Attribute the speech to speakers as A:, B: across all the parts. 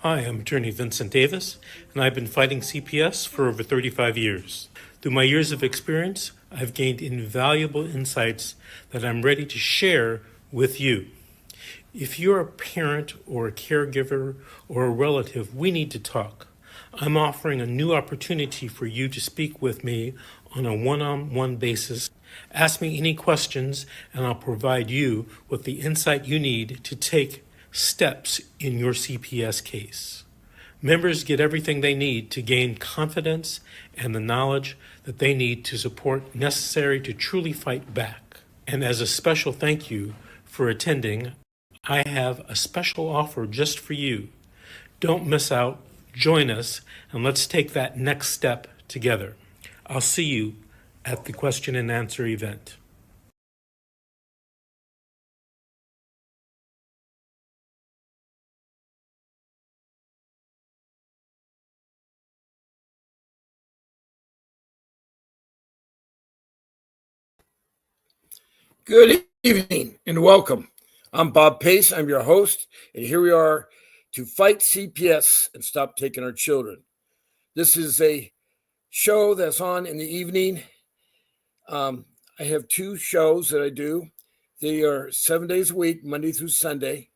A: Hi, I'm attorney Vincent Davis, and I've been fighting CPS for over 35 years. Through my years of experience, I've gained invaluable insights that I'm ready to share with you. If you're a parent or a caregiver or a relative, we need to talk. I'm offering a new opportunity for you to speak with me on a one-on-one basis. Ask me any questions, and I'll provide you with the insight you need to take steps in your CPS case. Members get everything they need to gain confidence and the knowledge that they need to support necessary to truly fight back. And as a special thank you for attending, I have a special offer just for you. Don't miss out, join us, and let's take that next step together. I'll see you at the question and answer event.
B: Good evening and welcome. I'm Bob Pace. I'm your host, and here we are to fight CPS and stop taking our children. This is a show that's on in the evening. I have two shows that I do. They are 7 days a week, Monday through Sunday.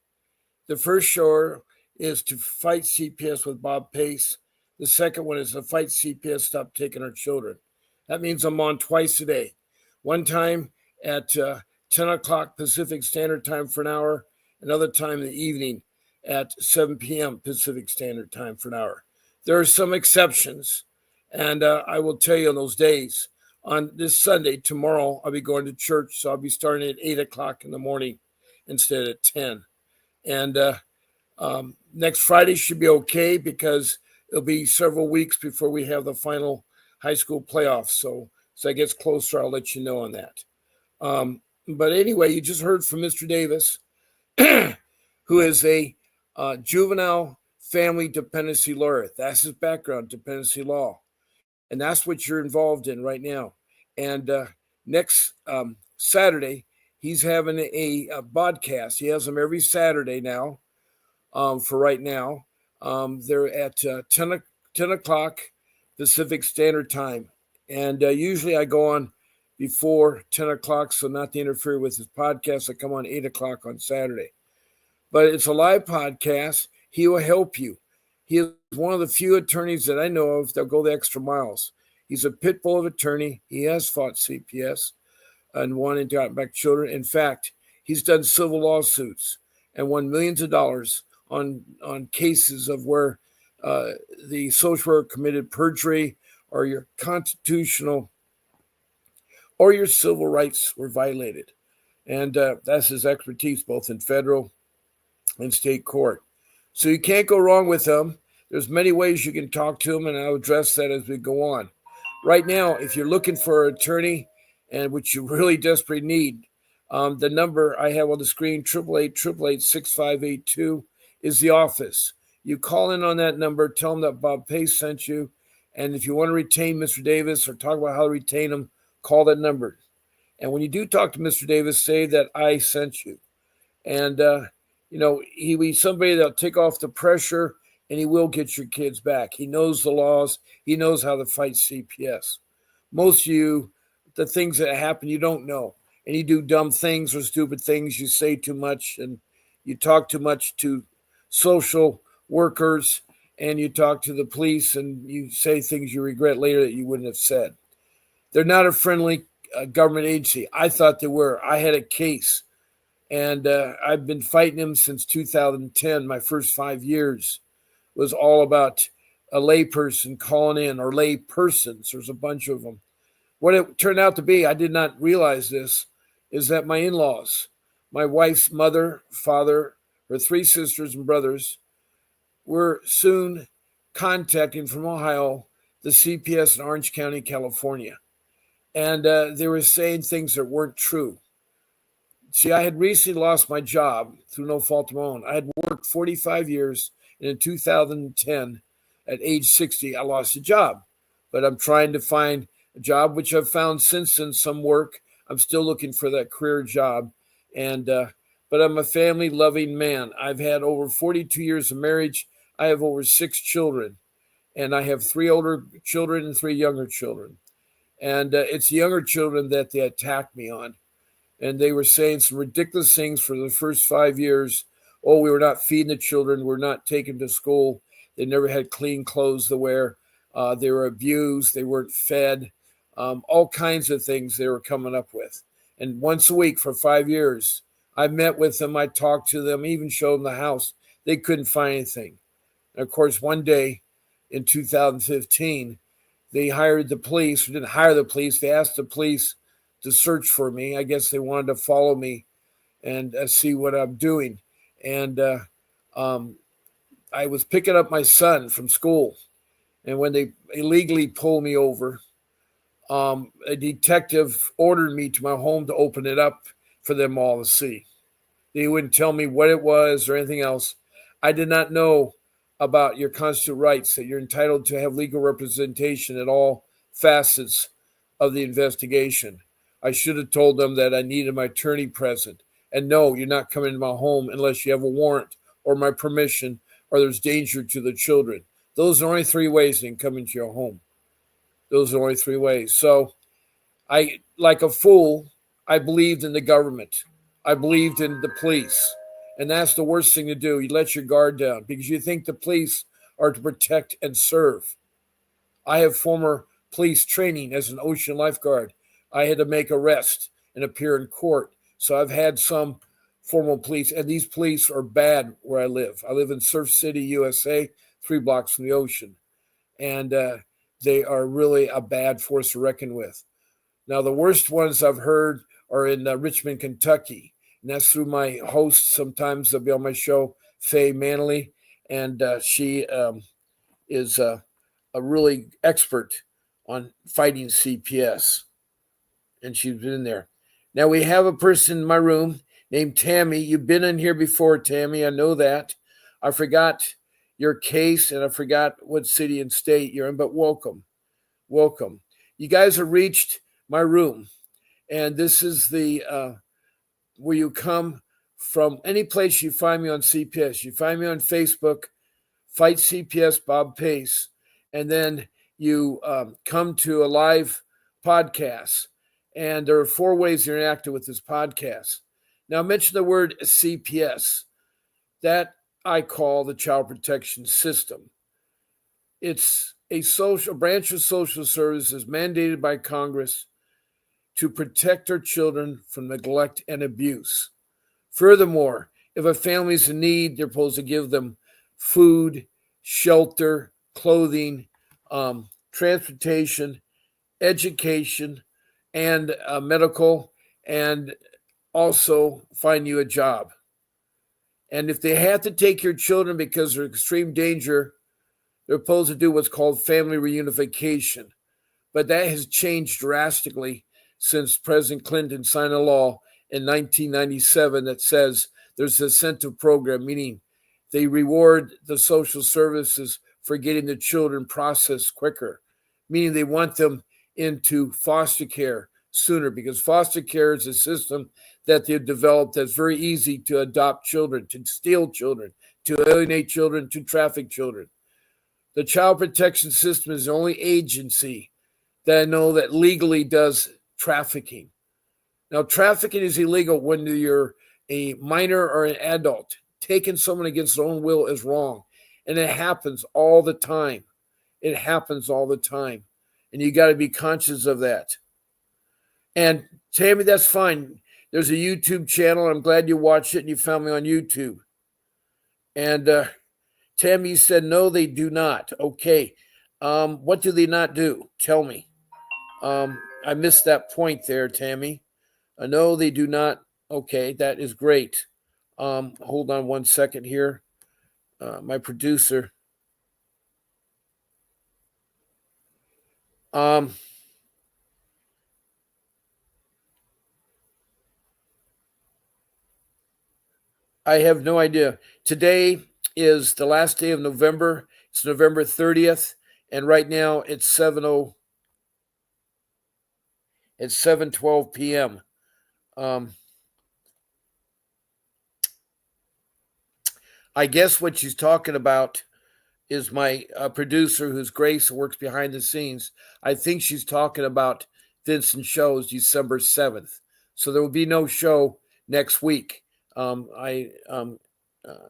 B: The first show is to fight CPS with Bob Pace. The second one is to fight CPS, stop taking our children. That means I'm on twice a day. One time at 10 o'clock Pacific Standard Time for an hour, another time in the evening at 7 p.m. Pacific Standard Time for an hour. There are some exceptions, and I will tell you on those days. On this Sunday, tomorrow, I'll be going to church, so I'll be starting at 8 o'clock in the morning instead of 10. And next Friday should be okay because it'll be several weeks before we have the final high school playoffs. So as it gets closer, I'll let you know on that. But anyway, you just heard from Mr. Davis, who is a juvenile family dependency lawyer. That's his background, dependency law. And that's what you're involved in right now. And next Saturday, he's having a podcast. He has them every Saturday now for right now. They're at 10 o'clock Pacific Standard Time. And usually I go on before 10 o'clock, so not to interfere with his podcast. I come on 8 o'clock on Saturday. But it's a live podcast. He will help you. He is one of the few attorneys that I know of that go the extra miles. He's a pit bull of attorney. He has fought CPS and won and got back children. In fact, he's done civil lawsuits and won millions of dollars on cases of where the social worker committed perjury or your constitutional or your civil rights were violated. And that's his expertise, both in federal and state court. So you can't go wrong with him. There's many ways you can talk to him, and I'll address that as we go on. Right now, if you're looking for an attorney, and which you really desperately need, the number I have on the screen, 888-888-6582, is the office. You call in on that number, tell them that Bob Pace sent you, and if you want to retain Mr. Davis or talk about how to retain him, call that number. And when you do talk to Mr. Davis, say that I sent you. And, he's somebody that'll take off the pressure, and he will get your kids back. He knows the laws. He knows how to fight CPS. Most of you, the things that happen, you don't know. And you do dumb things or stupid things. You say too much, and you talk too much to social workers, and you talk to the police, and you say things you regret later that you wouldn't have said. They're not a friendly government agency. I thought they were. I had a case, and I've been fighting them since 2010. My first 5 years was all about a layperson calling in, or lay persons. There's a bunch of them. What it turned out to be, I did not realize this, is that my in-laws, my wife's mother, father, her 3 sisters and brothers, were soon contacting from Ohio the CPS in Orange County, California. And they were saying things that weren't true. See, I had recently lost my job through no fault of my own. I had worked 45 years, and in 2010, at age 60, I lost a job. But I'm trying to find a job, which I've found since then, some work. I'm still looking for that career job. And but I'm a family-loving man. I've had over 42 years of marriage. I have over 6 children, and I have 3 older children and 3 younger children. And it's the younger children that they attacked me on. And they were saying some ridiculous things for the first 5 years. Oh, we were not feeding the children. We're not taking them to school. They never had clean clothes to wear. They were abused. They weren't fed. All kinds of things they were coming up with. And once a week for 5 years, I met with them. I talked to them, even showed them the house. They couldn't find anything. And of course, one day in 2015, they hired the police. Or didn't hire the police. They asked the police to search for me. I guess they wanted to follow me and see what I'm doing. And I was picking up my son from school. And when they illegally pulled me over, a detective ordered me to my home to open it up for them all to see. They wouldn't tell me what it was or anything else. I did not know about your constitutional rights, that you're entitled to have legal representation at all facets of the investigation. I should have told them that I needed my attorney present. And no, you're not coming to my home unless you have a warrant or my permission or there's danger to the children. Those are only 3 ways they can come into your home. Those are only 3 ways. So I, like a fool, I believed in the government. I believed in the police. And that's the worst thing to do. You let your guard down because you think the police are to protect and serve. I have former police training as an ocean lifeguard. I had to make arrests and appear in court. So I've had some formal police, and these police are bad where I live. I live in Surf City, USA, 3 blocks from the ocean. And they are really a bad force to reckon with. Now, the worst ones I've heard are in Richmond, Kentucky. And that's through my host. Sometimes they'll be on my show, Faye Manley. And she is a really expert on fighting CPS. And she's been in there. Now, we have a person in my room named Tammy. You've been in here before, Tammy. I know that. I forgot your case, and I forgot what city and state you're in, but welcome. Welcome. You guys have reached my room, and this is the where you come from. Any place you find me on CPS. You find me on Facebook, Fight CPS Bob Pace, and then you come to a live podcast. And there are 4 ways to interact with this podcast. Now, mention the word CPS. That I call the Child Protection System. It's a branch of social services mandated by Congress to protect our children from neglect and abuse. Furthermore, if a family is in need, they're supposed to give them food, shelter, clothing, transportation, education, and medical, and also find you a job. And if they have to take your children because they're in extreme danger, they're supposed to do what's called family reunification. But that has changed drastically since President Clinton signed a law in 1997 that says there's an incentive program, meaning they reward the social services for getting the children processed quicker, meaning they want them into foster care sooner, because foster care is a system that they've developed that's very easy to adopt children, to steal children, to alienate children, to traffic children. The Child Protection System is the only agency that I know that legally does trafficking. Now, trafficking is illegal when you're a minor or an adult. Taking someone against their own will is wrong. And it happens all the time. It happens all the time. And you got to be conscious of that. And Tammy, that's fine. There's a YouTube channel. I'm glad you watched it and you found me on YouTube. And Tammy said, no, they do not. Okay. What do they not do? Tell me. I missed that point there, Tammy. No, they do not. Okay, that is great. Hold on one second here. My producer. I have no idea. Today is the last day of November. It's November 30th, and right now it's 7:12 p.m. I guess what she's talking about is my producer, who's Grace, who works behind the scenes. I think she's talking about Vincent Show's December 7th. So there will be no show next week. Um, I um, uh,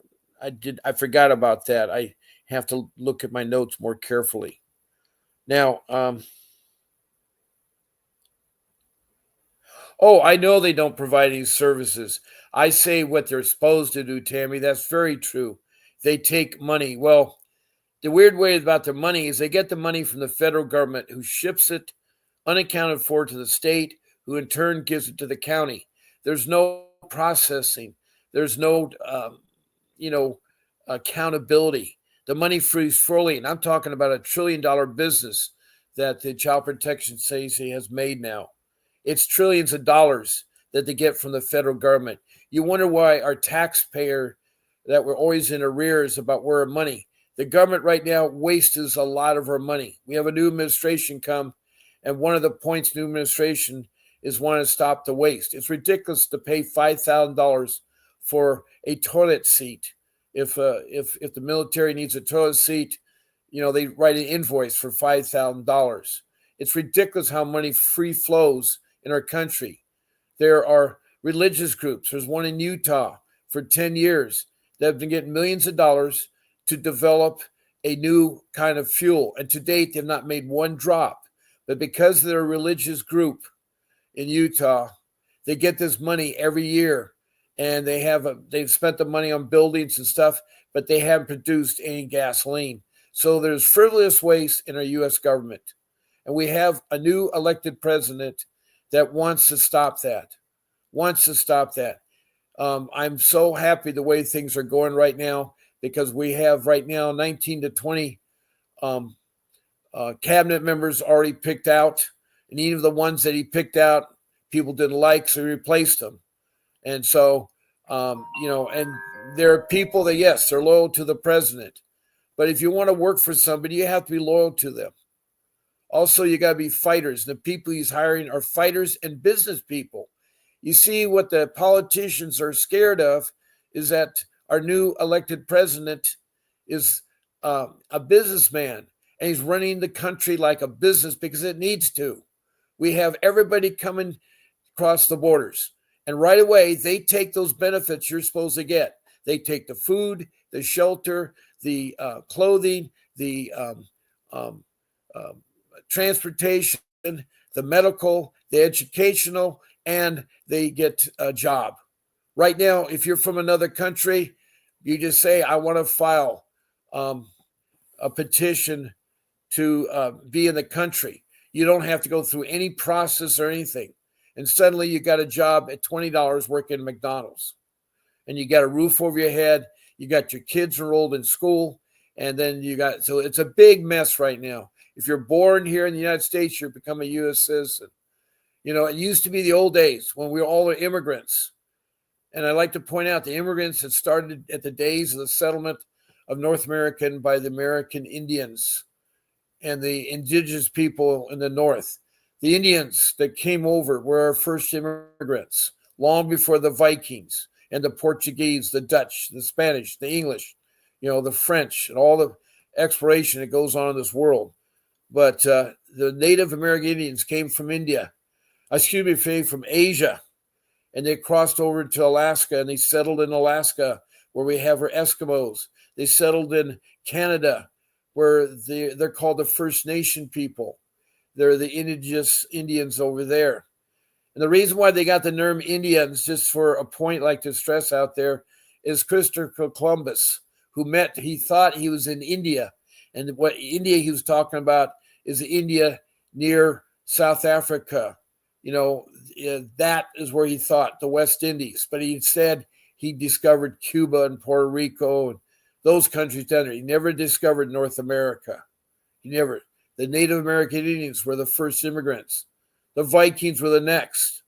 B: I forgot about that. I have to look at my notes more carefully. Now, oh, I know they don't provide any services. I say what they're supposed to do, Tammy. That's very true. They take money. Well, the weird way about their money is they get the money from the federal government, who ships it unaccounted for to the state, who in turn gives it to the county. There's no processing. There's no, you know, accountability. The money frees fully, and I'm talking about $1 trillion business that the Child Protection Agency has made now. It's trillions of dollars that they get from the federal government. You wonder why our taxpayer, that we're always in arrears about where our money. The government right now wastes a lot of our money. We have a new administration come, and one of the points new administration is wanting to stop the waste. It's ridiculous to pay $5,000 for a toilet seat. If the military needs a toilet seat, they write an invoice for $5,000. It's ridiculous how money free flows in our country. There are religious groups. There's one in Utah for 10 years that have been getting millions of dollars to develop a new kind of fuel. And to date, they've not made one drop. But because they're a religious group in Utah, they get this money every year. And they've spent the money on buildings and stuff, but they haven't produced any gasoline. So there's frivolous waste in our U.S. government. And we have a new elected president that wants to stop that. I'm so happy the way things are going right now, because we have right now 19 to 20 cabinet members already picked out. And even the ones that he picked out, people didn't like, so he replaced them. And so, and there are people that, yes, they're loyal to the president. But if you want to work for somebody, you have to be loyal to them. Also, you got to be fighters. The people he's hiring are fighters and business people. You see, what the politicians are scared of is that our new elected president is a businessman, and he's running the country like a business because it needs to. We have everybody coming across the borders, and right away, they take those benefits you're supposed to get. They take the food, the shelter, the clothing, the transportation, the medical, the educational, and they get a job. Right now, if you're from another country, you just say, I want to file a petition to be in the country. You don't have to go through any process or anything. And suddenly you got a job at $20 working at McDonald's. And you got a roof over your head. You got your kids enrolled in school. And then so it's a big mess right now. If you're born here in the United States, you become a U.S. citizen. It used to be the old days when we were all immigrants. And I like to point out the immigrants that started at the days of the settlement of North America by the American Indians and the indigenous people in the North. The Indians that came over were our first immigrants, long before the Vikings and the Portuguese, the Dutch, the Spanish, the English, the French, and all the exploration that goes on in this world. But the Native American Indians came from from Asia, and they crossed over to Alaska, and they settled in Alaska, where we have our Eskimos. They settled in Canada, where they're called the First Nation people. They're the indigenous Indians over there. And the reason why they got the term Indians, just for a point like to stress out there, is Christopher Columbus, he thought he was in India. And what India he was talking about is India near South Africa. That is where he thought, the West Indies. But he said he discovered Cuba and Puerto Rico and those countries down there. He never discovered North America. The Native American Indians were the first immigrants. The Vikings were the next.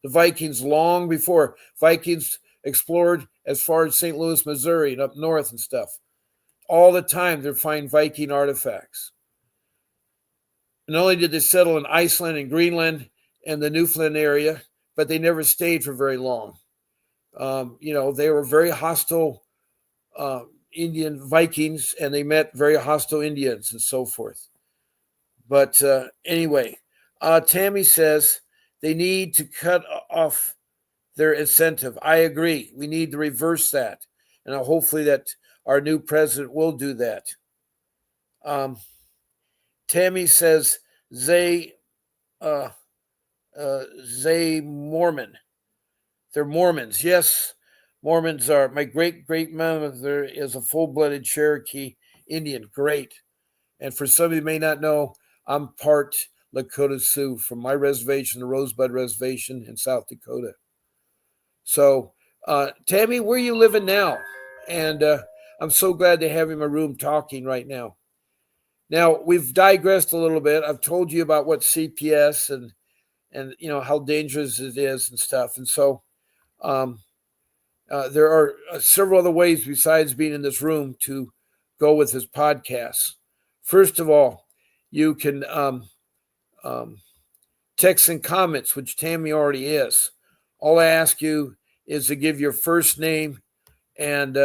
B: The Vikings, long before Vikings explored as far as St. Louis, Missouri, and up north and stuff. All the time they find Viking artifacts. And not only did they settle in Iceland and Greenland and the Newfoundland area, but they never stayed for very long. They were very hostile Indian Vikings, and they met very hostile Indians and so forth. But anyway, Tammy says they need to cut off their incentive. I agree. We need to reverse that, and hopefully that our new president will do that. Tammy says they Mormon. They're Mormons. Yes, Mormons are. My great grandmother is a full blooded Cherokee Indian. Great. And for some of you may not know, I'm part Lakota Sioux from my reservation, the Rosebud Reservation in South Dakota. So, Tammy, where are you living now? And I'm so glad to have you in my room talking right now. Now, we've digressed a little bit. I've told you about what CPS and how dangerous it is and stuff. And so there are several other ways besides being in this room to go with this podcast. First of all, you can text and comments, which Tammy already is. All I ask you is to give your first name and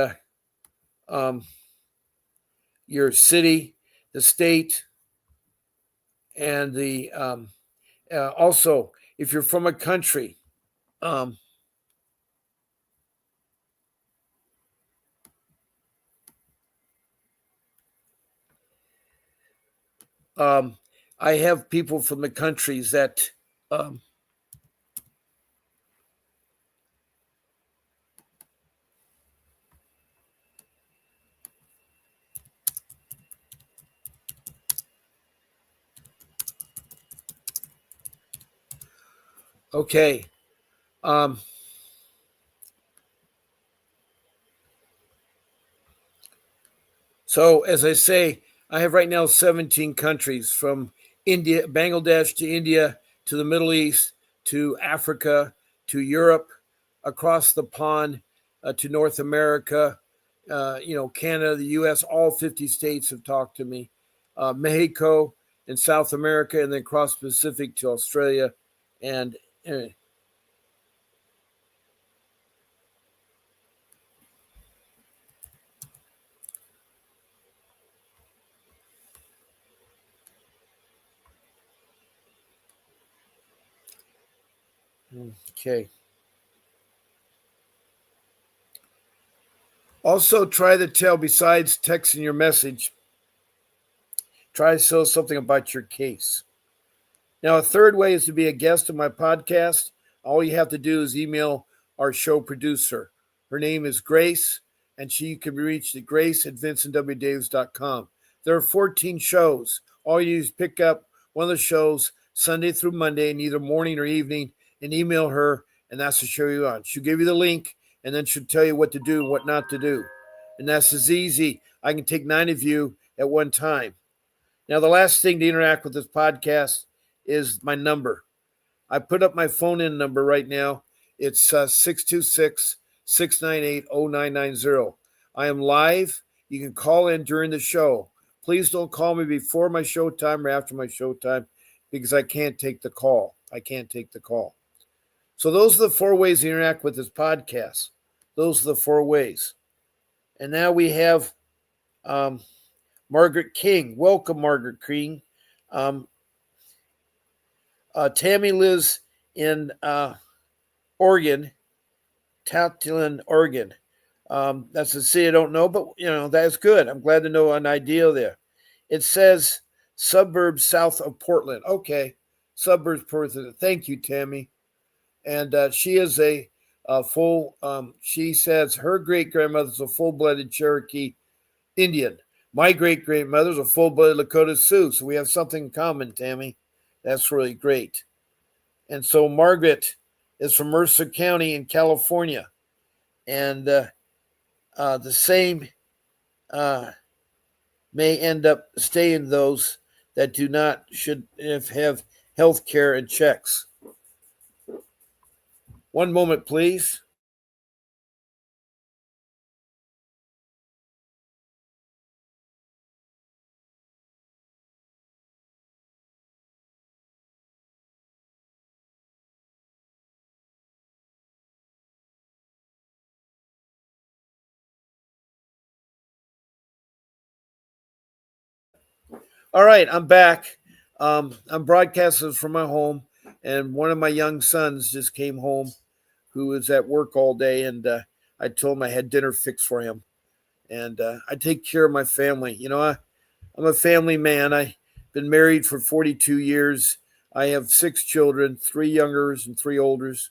B: your city, the state, and the also, if you're from a country, I have people from the countries that okay. So, as I say, I have right now 17 countries from India, Bangladesh to India to the Middle East to Africa to Europe, across the pond to North America, Canada, the U.S., all 50 states have talked to me, Mexico and South America, and then cross Pacific to Australia. And okay. Also, try to tell, besides texting your message, try to tell something about your case. Now, a third way is to be a guest on my podcast. All you have to do is email our show producer. Her name is Grace, and she can be reached at grace@vincentwdavis.com. There are 14 shows. All you do is pick up one of the shows Sunday through Monday in either morning or evening and email her, and that's the show you're on. She'll give you the link, and then she'll tell you what to do and what not to do. And that's as easy. I can take 9 of you at one time. Now, the last thing to interact with this podcast is my number. I put up my phone in number right now. It's 626 698 0990. I am live. You can call in during the show. Please don't call me before my show time or after my show time because I can't take the call. So those are the 4 ways to interact with this podcast. Those are the 4 ways. And now we have Margaret King. Welcome, Margaret King. Tammy lives in Oregon, Tatland, Oregon. That's a city I don't know, but that's good. I'm glad to know an idea there. It says suburbs south of Portland. Okay, suburbs Portland. Thank you, Tammy. And she is a full. She says her great grandmother's a full-blooded Cherokee Indian. My great grandmother's a full-blooded Lakota Sioux. So we have something in common, Tammy. That's really great. And so Margaret is from Mercer County in California. And the same may end up staying those that do not should have health care and checks. One moment, please. All right, I'm back. I'm broadcasting from my home, and one of my young sons just came home who was at work all day, and I told him I had dinner fixed for him. And I take care of my family. I'm a family man. I've been married for 42 years. I have 6 children, 3 youngers and 3 olders,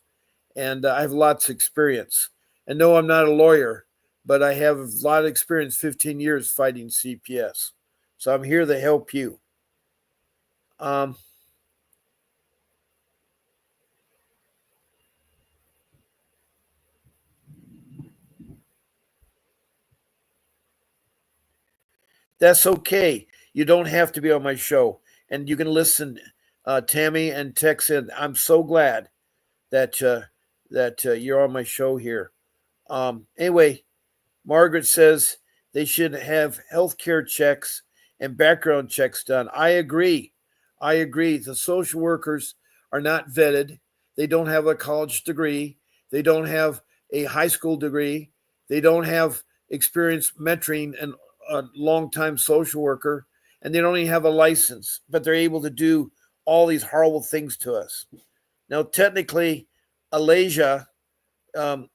B: and I have lots of experience. And no, I'm not a lawyer, but I have a lot of experience, 15 years fighting CPS. So I'm here to help you. Um, that's okay. You don't have to be on my show, and you can listen, Tammy and text in. I'm so glad that you're on my show here. Anyway, Margaret says they should have health care checks and background checks done. I agree. I agree. The social workers are not vetted. They don't have a college degree. They don't have a high school degree. They don't have experience mentoring and a long-time social worker, and they don't even have a license, but they're able to do all these horrible things to us. Now, technically, Alasia, um,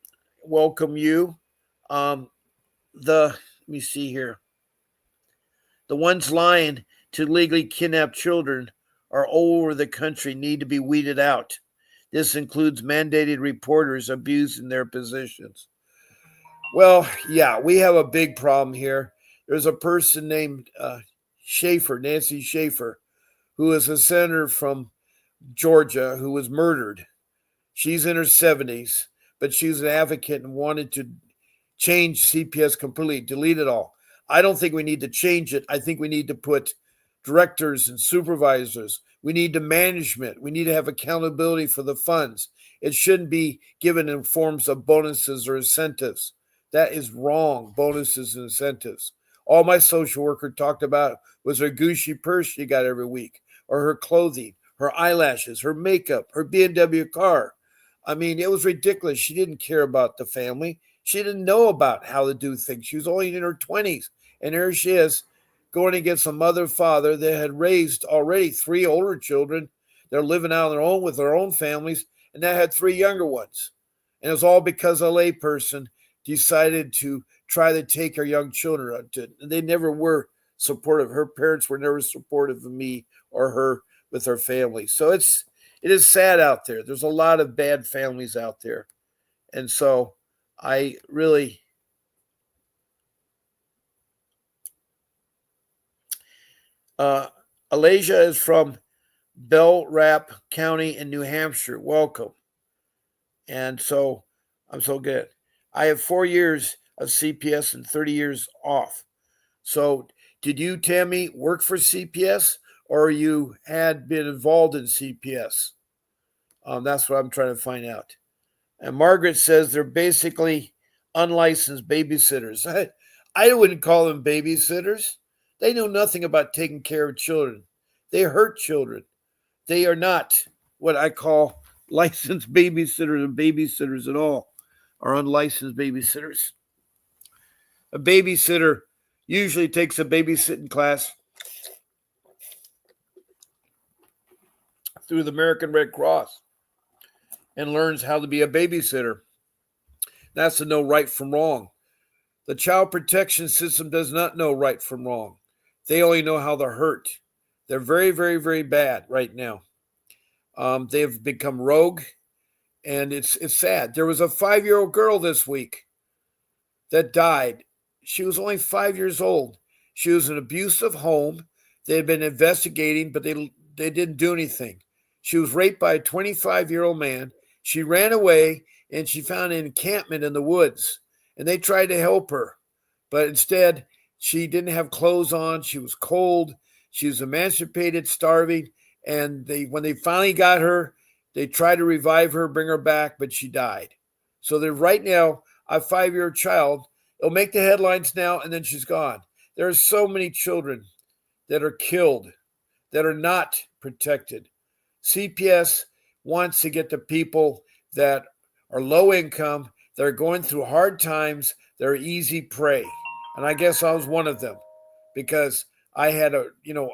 B: welcome you. Um, let me see here. The ones lying to legally kidnap children are all over the country, need to be weeded out. This includes mandated reporters abusing their positions. Well, yeah, we have a big problem here. There's a person named Schaefer, Nancy Schaefer, who is a senator from Georgia who was murdered. She's in her 70s, but she's an advocate and wanted to change CPS completely, delete it all. I don't think we need to change it. I think we need to put directors and supervisors. We need to management. We need to have accountability for the funds. It shouldn't be given in forms of bonuses or incentives. That is wrong, bonuses and incentives. All my social worker talked about was her Gucci purse she got every week, or her clothing, her eyelashes, her makeup, her BMW car. I mean, it was ridiculous. She didn't care about the family. She didn't know about how to do things. She was only in her 20s. And here she is going against a mother and father that had raised already 3 older children. They're living out on their own with their own families, and that had 3 younger ones. And it was all because a layperson decided to try to take her young children. And they never were supportive. Her parents were never supportive of me or her with her family. So it is sad out there. There's a lot of bad families out there. And so I really Alasia is from Belrap County in New Hampshire. Welcome. And so I'm so good. I have 4 years of CPS and 30 years off. So did you, Tammy, work for CPS or you had been involved in CPS? That's what I'm trying to find out. And Margaret says they're basically unlicensed babysitters. I wouldn't call them babysitters. They know nothing about taking care of children. They hurt children. They are not what I call licensed babysitters and babysitters at all, or unlicensed babysitters. A babysitter usually takes a babysitting class through the American Red Cross and learns how to be a babysitter. That's to know right from wrong. The child protection system does not know right from wrong. They only know how they're hurt. They're very, very, very bad right now. They've become rogue, and it's sad. There was a 5-year-old girl this week that died. She was only 5 years old. She was in an abusive home. They had been investigating, but they didn't do anything. She was raped by a 25-year-old man. She ran away, and she found an encampment in the woods, and they tried to help her. But instead, she didn't have clothes on. She was cold. She was emancipated, starving. And when they finally got her, they tried to revive her, bring her back, but she died. So they're right now a 5-year child. It'll make the headlines now, and then she's gone. There are so many children that are killed, that are not protected. CPS wants to get the people that are low income, that are going through hard times, they're easy prey. And I guess I was one of them because I had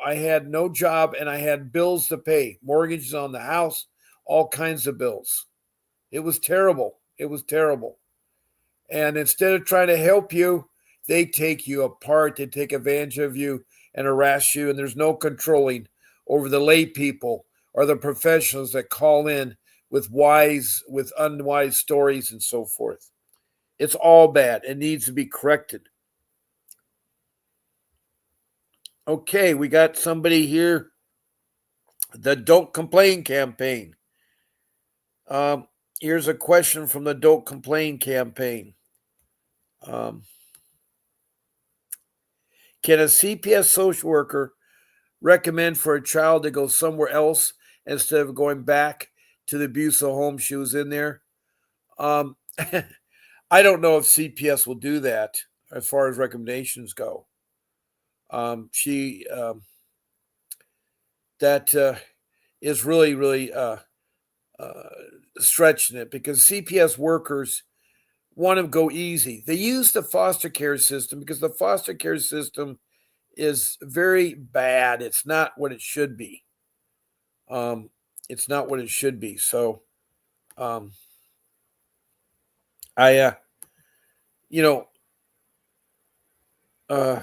B: I had no job and I had bills to pay, mortgages on the house, all kinds of bills. It was terrible. It was terrible. And instead of trying to help you, they take you apart. They take advantage of you and harass you. And there's no controlling over the lay people or the professionals that call in with unwise stories and so forth. It's all bad. It needs to be corrected. Okay, we got somebody here. The Don't Complain campaign. Here's a question from the Don't Complain campaign. Can a CPS social worker recommend for a child to go somewhere else instead of going back to the abusive home she was in there? I don't know if CPS will do that as far as recommendations go. That is really stretching it, because CPS workers want to go easy. They use the foster care system because the foster care system is very bad. It's not what it should be. It's not what it should be. So, I, you know, uh,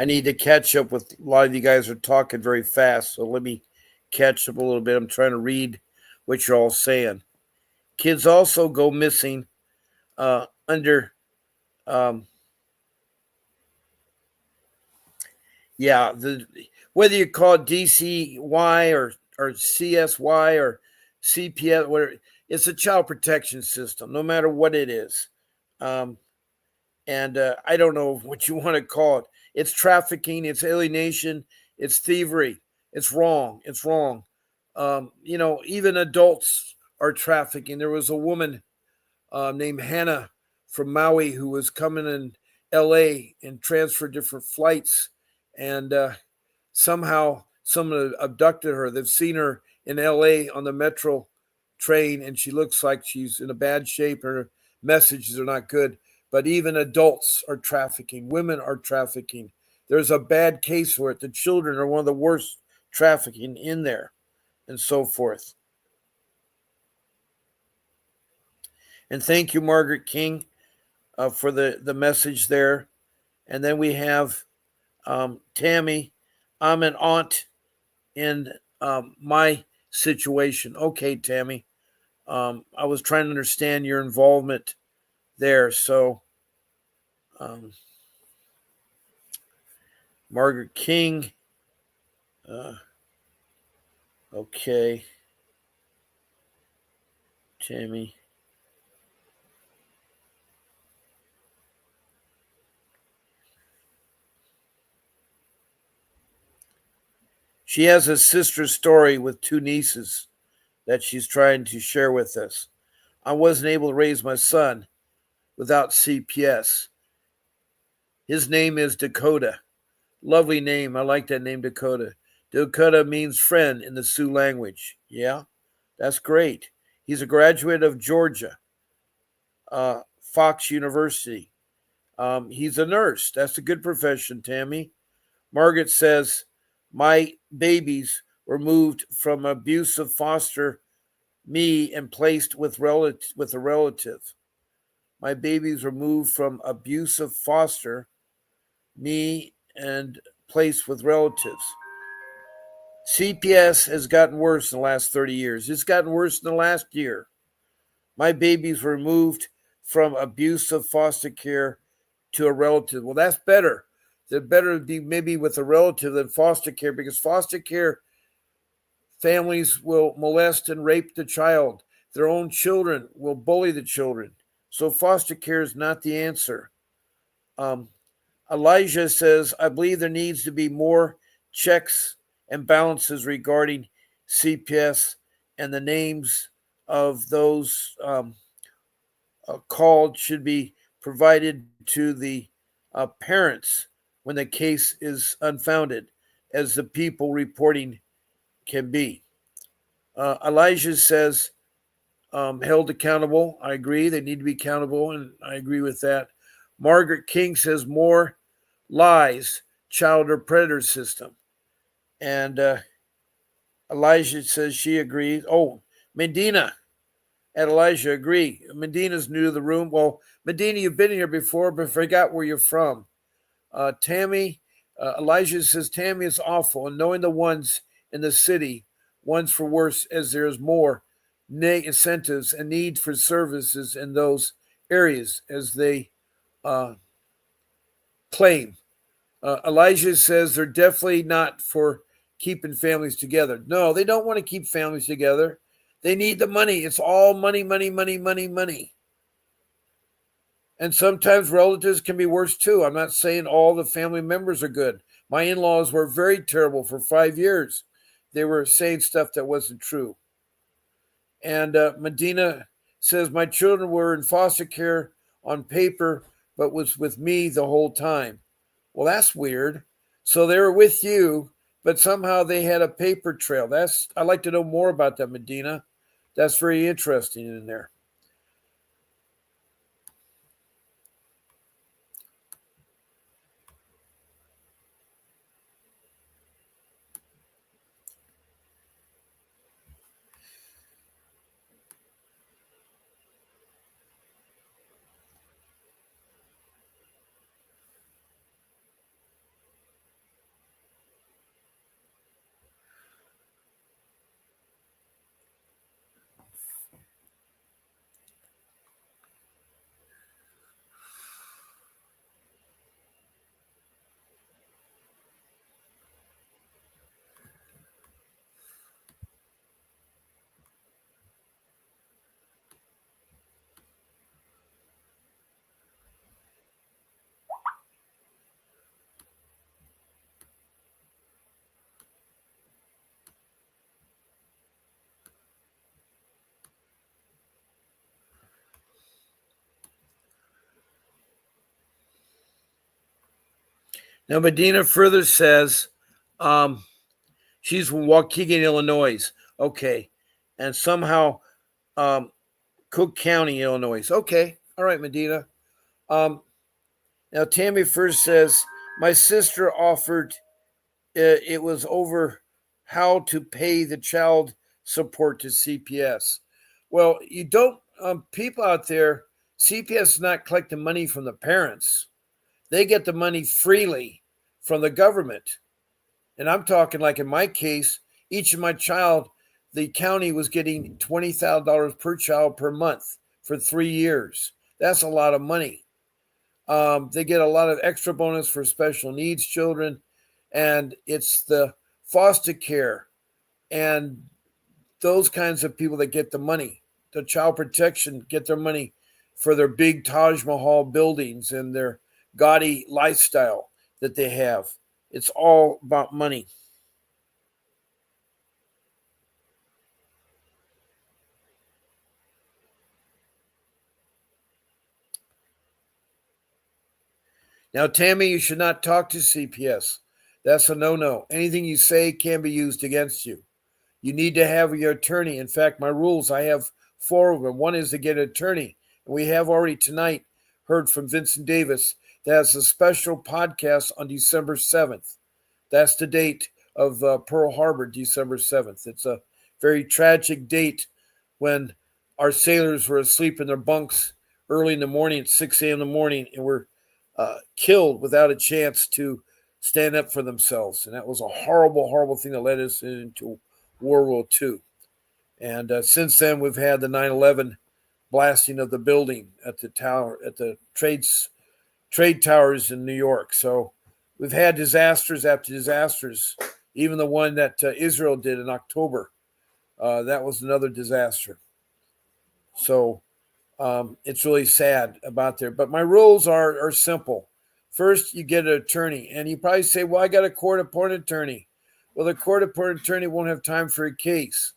B: I need to catch up with a lot of you guys are talking very fast. So let me catch up a little bit. I'm trying to read what you're all saying. Kids also go missing under, um, whether you call it DCY or CSY or CPS, whatever, it's a child protection system, no matter what it is. And I don't know what you want to call it. It's trafficking, it's alienation, it's thievery. It's wrong. It's wrong. Even adults are trafficking. There was a woman named Hannah from Maui who was coming in LA and transferred different flights. And somehow someone abducted her. They've seen her in LA on the metro train, and she looks like she's in a bad shape. Her messages are not good. But even adults are trafficking. Women are trafficking. There's a bad case for it. The children are one of the worst trafficking in there, and so forth. And thank you, Margaret King, for the message there. And then we have Tammy. I'm an aunt in my situation. Okay, Tammy. I was trying to understand your involvement there. So, Margaret King. Okay. Tammy. She has a sister story with two nieces that she's trying to share with us. I wasn't able to raise my son without CPS. His name is Dakota. Lovely name. I like that name, Dakota. Dakota means friend in the Sioux language. Yeah, that's great. He's a graduate of Georgia, Fox University. He's a nurse. That's a good profession, Tammy. Margaret says, my babies were moved from abusive foster me and placed with a relative. My babies were moved from abusive foster me and placed with relatives. CPS has gotten worse in the last 30 years. It's gotten worse in the last year. My babies were moved from abusive foster care to a relative. Well, that's better. They're better to be maybe with a relative than foster care, because foster care families will molest and rape the child. Their own children will bully the children. So foster care is not the answer. Elijah says, I believe there needs to be more checks and balances regarding CPS, and the names of those called should be provided to the parents when the case is unfounded, as the people reporting can be. Elijah says, held accountable. I agree. They need to be accountable, and I agree with that. Margaret King says, more lies, child or predator system. And Elijah says she agrees. Oh, Medina and Elijah agree. Medina's new to the room. Well, Medina, you've been here before, but forgot where you're from. Tammy, Elijah says, Tammy is awful, and knowing the ones in the city, ones for worse, as there's more incentives and need for services in those areas, as they claim. Elijah says they're definitely not for keeping families together. No, they don't want to keep families together. They need the money. It's all money, money, money, money, money. And sometimes relatives can be worse too. I'm not saying all the family members are good. My in-laws were very terrible for 5 years. They were saying stuff that wasn't true. And Medina says, my children were in foster care on paper, but was with me the whole time. Well, that's weird. So they were with you, but somehow they had a paper trail. I'd like to know more about that, Medina. That's very interesting in there. Now, Medina further says she's from Waukegan, Illinois. Okay. And somehow Cook County, Illinois. Okay. All right, Medina. Now, Tammy first says, my sister offered, it was over how to pay the child support to CPS. Well, you don't, people out there, CPS is not collecting money from the parents. They get the money freely from the government. And I'm talking like in my case, each of my child, the county was getting $20,000 per child per month for 3 years. That's a lot of money. They get a lot of extra bonus for special needs children, and it's the foster care and those kinds of people that get the money. The child protection get their money for their big Taj Mahal buildings and their gaudy lifestyle that they have. It's all about money. Now, Tammy, you should not talk to CPS. That's a no-no. Anything you say can be used against you. You need to have your attorney. In fact, my rules, I have 4 of them. One is to get an attorney. And we have already tonight heard from Vincent Davis that has a special podcast on December 7th. That's the date of Pearl Harbor, December 7th. It's a very tragic date when our sailors were asleep in their bunks early in the morning at 6 a.m. in the morning and were killed without a chance to stand up for themselves. And that was a horrible, horrible thing that led us into World War II. And since then, we've had the 9/11 blasting of the building at the tower, at the trade towers in New York. So we've had disasters after disasters. Even the one that Israel did in October, that was another disaster. So it's really sad about there. But my rules are simple. First, you get an attorney. And you probably say, well, I got a court-appointed attorney. Well, the court-appointed attorney won't have time for a case.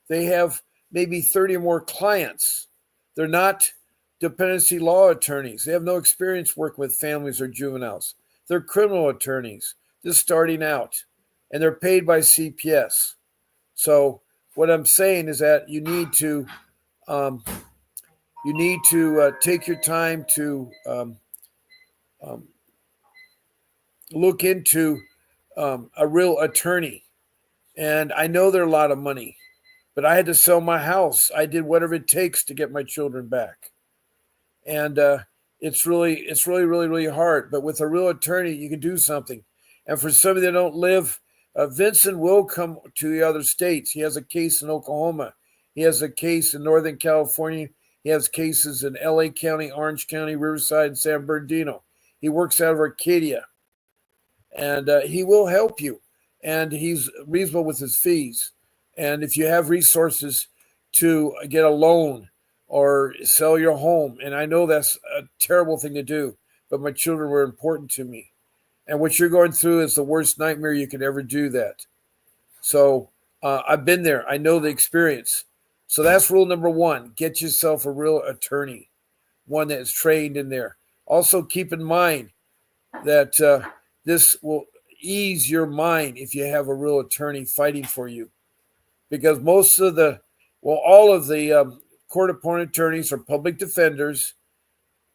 B: They have maybe 30 or more clients. They're not dependency law attorneys. They have no experience working with families or juveniles. They're criminal attorneys, just starting out. And they're paid by CPS. So what I'm saying is that you need to take your time to look into a real attorney. And I know they're a lot of money, but I had to sell my house. I did whatever it takes to get my children back. And it's really, really hard. But with a real attorney, you can do something. And for somebody that don't live, Vincent will come to the other states. He has a case in Oklahoma. He has a case in Northern California. He has cases in LA County, Orange County, Riverside, and San Bernardino. He works out of Arcadia. And he will help you. And he's reasonable with his fees. And if you have resources to get a loan or sell your home, and I know that's a terrible thing to do, but my children were important to me. And what you're going through is the worst nightmare you could ever do that. So I've been there. I know the experience. So that's rule number one. Get yourself a real attorney, one that is trained in there. Also keep in mind that this will ease your mind if you have a real attorney fighting for you. Because all of the court-appointed attorneys or public defenders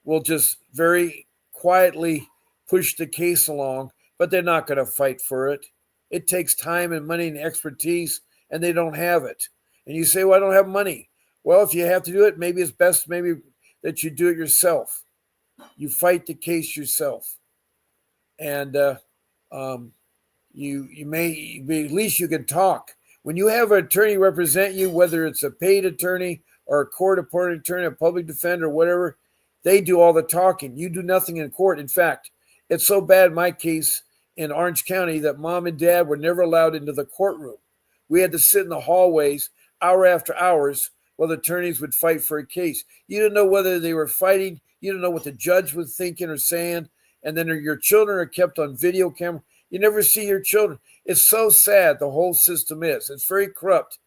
B: will just very quietly push the case along, but they're not going to fight for it. It takes time and money and expertise, and they don't have it. And you say, well, I don't have money. Well, if you have to do it, maybe it's best that you do it yourself. You fight the case yourself. And you may, at least you can talk. When you have an attorney represent you, whether it's a paid attorney or a court-appointed attorney, a public defender, whatever, they do all the talking. You do nothing in court. In fact, it's so bad in my case in Orange County that mom and dad were never allowed into the courtroom. We had to sit in the hallways hour after hours while the attorneys would fight for a case. You didn't know whether they were fighting. You didn't know what the judge was thinking or saying. And then your children are kept on video camera. You never see your children. It's so sad, the whole system is. It's very corrupt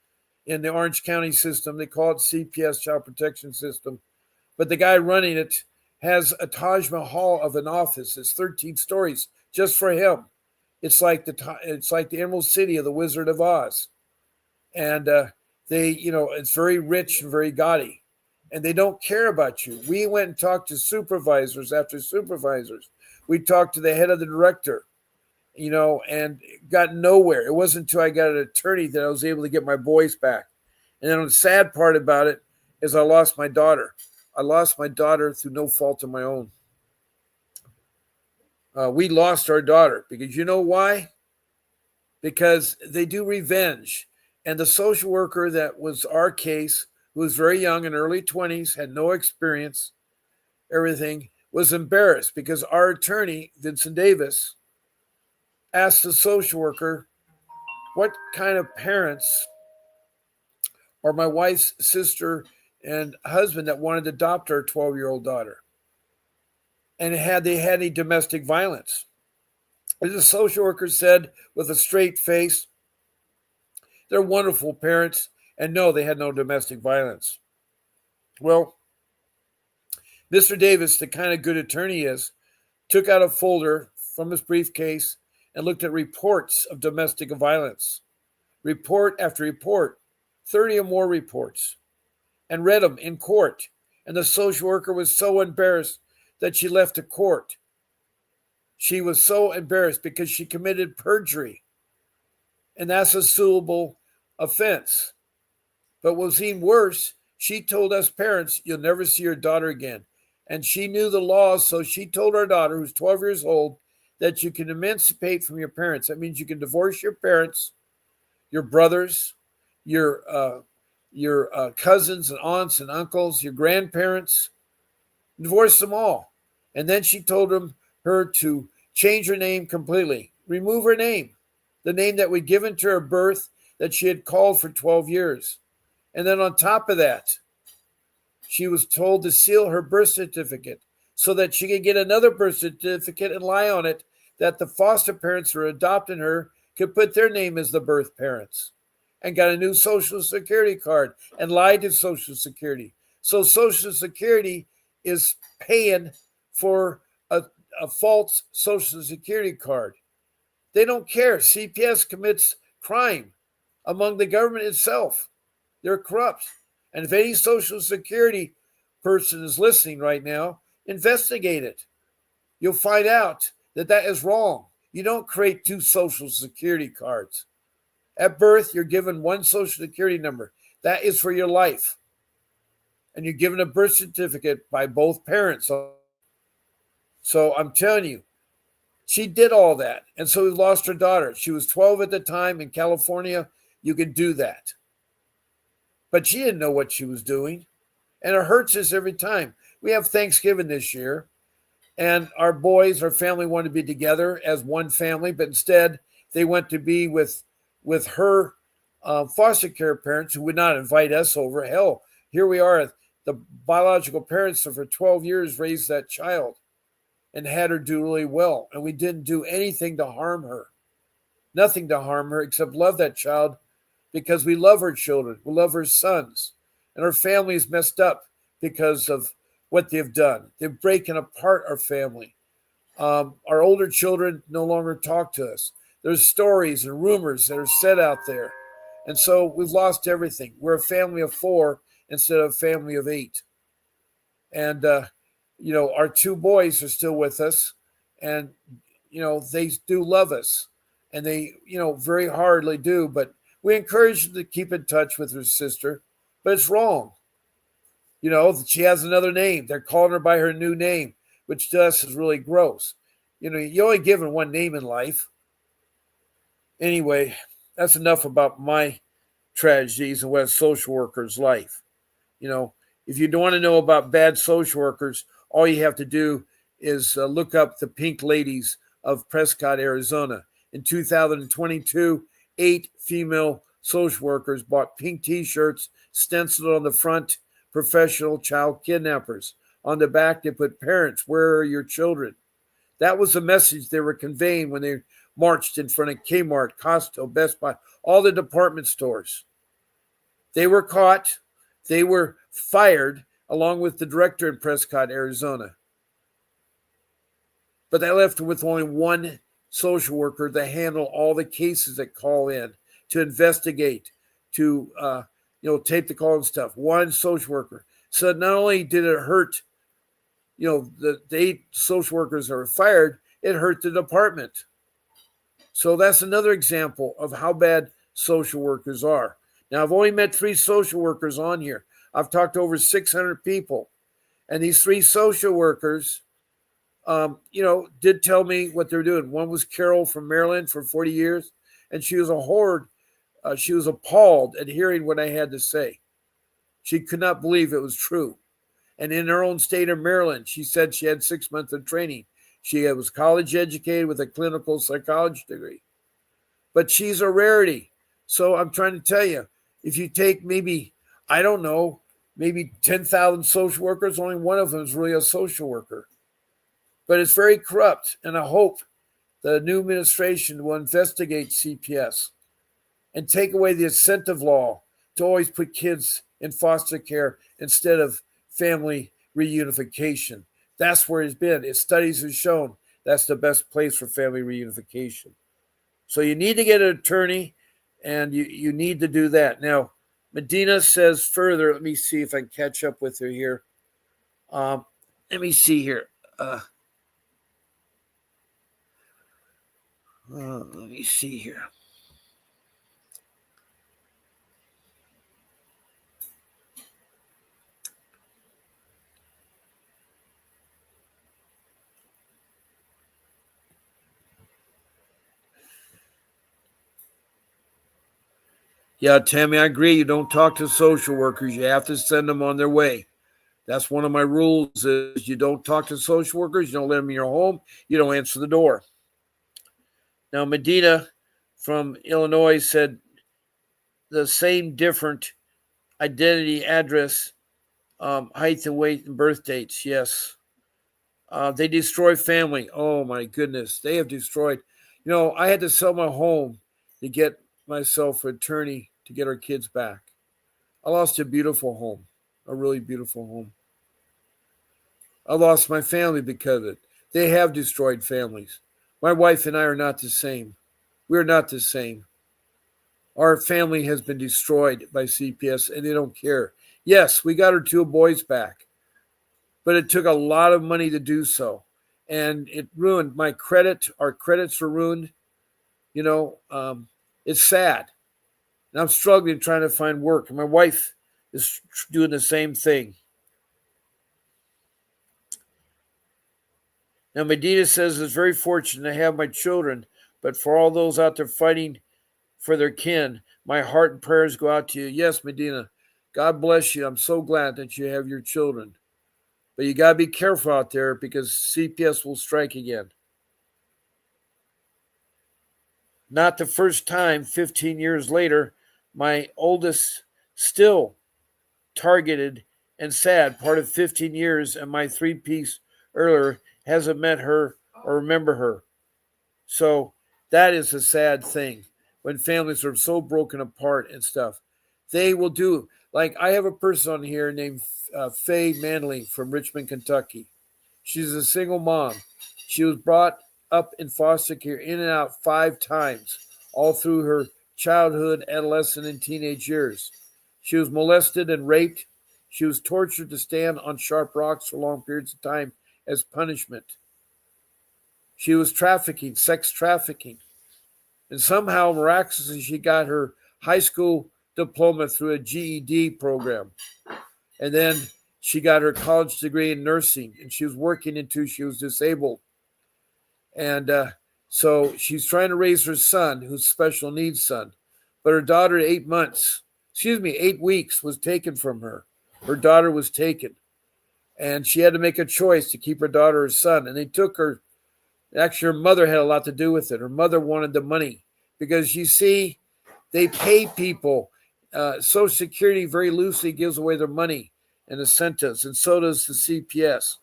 B: in the Orange County system. They call it CPS, Child Protection System. But the guy running it has a Taj Mahal of an office. It's 13 stories just for him. It's like the Emerald City of the Wizard of Oz. And it's very rich and very gaudy. And they don't care about you. We went and talked to supervisors after supervisors. We talked to the head of the director, and got nowhere. It wasn't until I got an attorney that I was able to get my boys back. And then the sad part about it is I lost my daughter. I lost my daughter through no fault of my own. We lost our daughter because you know why? Because they do revenge. And the social worker that was our case, who was very young in early 20s, had no experience, everything, was embarrassed because our attorney, Vincent Davis, asked the social worker what kind of parents are my wife's sister and husband that wanted to adopt our 12-year-old daughter. And had they had any domestic violence? As the social worker said with a straight face, they're wonderful parents, and no, they had no domestic violence. Well, Mr. Davis, the kind of good attorney he is, took out a folder from his briefcase and looked at reports of domestic violence, report after report, 30 or more reports, and read them in court. And the social worker was so embarrassed that she left to court. She was so embarrassed because she committed perjury, and that's a suable offense. But what was even worse, she told us parents, you'll never see your daughter again. And she knew the laws, so she told our daughter, who's 12 years old, that you can emancipate from your parents. That means you can divorce your parents, your brothers, your cousins and aunts and uncles, your grandparents, divorce them all. And then she told her to change her name completely, remove her name, the name that was given to her birth that she had called for 12 years. And then on top of that, she was told to seal her birth certificate so that she could get another birth certificate and lie on it that the foster parents who were adopting her could put their name as the birth parents, and got a new Social Security card and lied to Social Security. So Social Security is paying for a false Social Security card. They don't care. CPS commits crime among the government itself. They're corrupt. And if any Social Security person is listening right now, investigate it. You'll find out that that is wrong. You don't create two Social Security cards. At birth, you're given one Social Security number. That is for your life. And you're given a birth certificate by both parents. So I'm telling you, she did all that. And so we lost her daughter. She was 12 at the time. In California, you could do that. But she didn't know what she was doing. And it hurts us every time. We have Thanksgiving this year, and our boys, our family, wanted to be together as one family, but instead they went to be with her foster care parents who would not invite us over. Hell, here we are. The biological parents for 12 years raised that child and had her do really well. And we didn't do anything to harm her. Nothing to harm her except love that child because we love her children. We love her sons. And her family is messed up because of what they've done. They've broken apart our family. Our older children no longer talk to us. There's stories and rumors that are said out there. And so we've lost everything. We're a family of 4 instead of a family of 8. And, our 2 boys are still with us. And, they do love us. And they, very hardly do. But we encourage them to keep in touch with her sister. But it's wrong. She has another name. They're calling her by her new name, which to us is really gross. You're only given one name in life. Anyway, that's enough about my tragedies and what a social worker's life. If you don't want to know about bad social workers, all you have to do is look up the Pink Ladies of Prescott, Arizona. In 2022, 8 female social workers bought pink T-shirts stenciled on the front, professional child kidnappers. On the back, they put, parents, where are your children? That was the message they were conveying when they marched in front of Kmart, Costco, Best Buy, all the department stores. They were caught. They were fired along with the director in Prescott, Arizona. But they left with only one social worker to handle all the cases that call in, to investigate, to tape the call and stuff. One social worker. So not only did it hurt, the 8 social workers that were fired, it hurt the department. So that's another example of how bad social workers are. Now, I've only met 3 social workers on here. I've talked to over 600 people. And these 3 social workers, did tell me what they're doing. One was Carol from Maryland for 40 years, and she was she was appalled at hearing what I had to say. She could not believe it was true. And in her own state of Maryland, she said she had 6 months of training. She was college educated with a clinical psychology degree. But she's a rarity. So I'm trying to tell you, if you take maybe 10,000 social workers, only one of them is really a social worker. But it's very corrupt. And I hope the new administration will investigate CPS and take away the incentive law to always put kids in foster care instead of family reunification. That's where it's been. Its studies have shown that's the best place for family reunification. So you need to get an attorney, and you need to do that. Now, Medina says further, let me see if I can catch up with her here. Let me see here. Let me see here. Yeah, Tammy, I agree. You don't talk to social workers. You have to send them on their way. That's one of my rules is you don't talk to social workers. You don't let them in your home. You don't answer the door. Now, Medina from Illinois said the same different identity, address, height and weight, and birth dates. Yes. They destroy family. Oh, my goodness. They have destroyed. I had to sell my home to get myself an attorney to get our kids back. I lost a beautiful home, a really beautiful home. I lost my family because of it. They have destroyed families. My wife and I are not the same. We're not the same. Our family has been destroyed by CPS and they don't care. Yes, we got our 2 boys back, but it took a lot of money to do so. And it ruined my credit. Our credits are ruined. It's sad. And I'm struggling trying to find work. And my wife is doing the same thing. Now, Medina says it's very fortunate to have my children, but for all those out there fighting for their kin, my heart and prayers go out to you. Yes, Medina, God bless you. I'm so glad that you have your children. But you got to be careful out there because CPS will strike again. Not the first time, 15 years later, my oldest still targeted and sad, part of 15 years, and my 3-piece earlier hasn't met her or remember her. So that is a sad thing when families are so broken apart and stuff. They will do, like I have a person on here named Faye Manley from Richmond, Kentucky. She's a single mom. She was brought up in foster care in and out 5 times, all through her childhood, adolescent, and teenage years. She was molested and raped. She was tortured to stand on sharp rocks for long periods of time as punishment. She was trafficking, sex trafficking. And somehow, miraculously, she got her high school diploma through a GED program. And then she got her college degree in nursing, and she was working until she was disabled. And so she's trying to raise her son, who's a special needs son. But her daughter, 8 weeks, was taken from her. Her daughter was taken. And she had to make a choice to keep her daughter or son. And they took her. Actually, her mother had a lot to do with it. Her mother wanted the money because, you see, they pay people. Social Security very loosely gives away their money and incentives, and so does the CPS.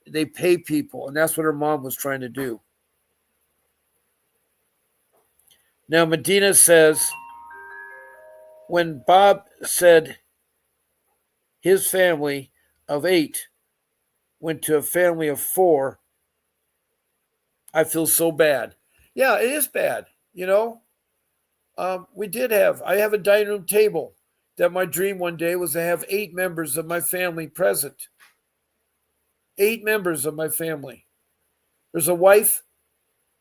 B: They pay people, and that's what her mom was trying to do. Now, Medina says, when Bob said his family of 8 went to a family of 4, I feel so bad. Yeah, it is bad, I have a dining room table that my dream one day was to have 8 members of my family present. 8 members of my family. There's a wife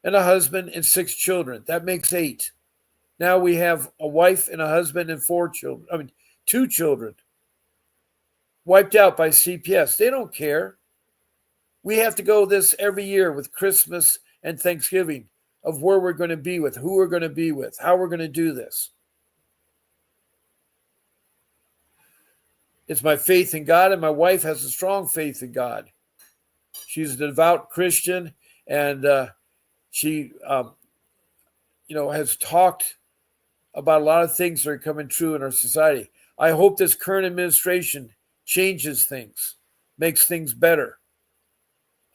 B: and a husband and 6 children. That makes 8. Now we have a wife and a husband and 4 children. 2 children wiped out by CPS. They don't care. We have to go this every year with Christmas and Thanksgiving of where we're going to be with, who we're going to be with, how we're going to do this. It's my faith in God, and my wife has a strong faith in God. She's a devout Christian, and she, has talked about a lot of things that are coming true in our society. I hope this current administration changes things, makes things better.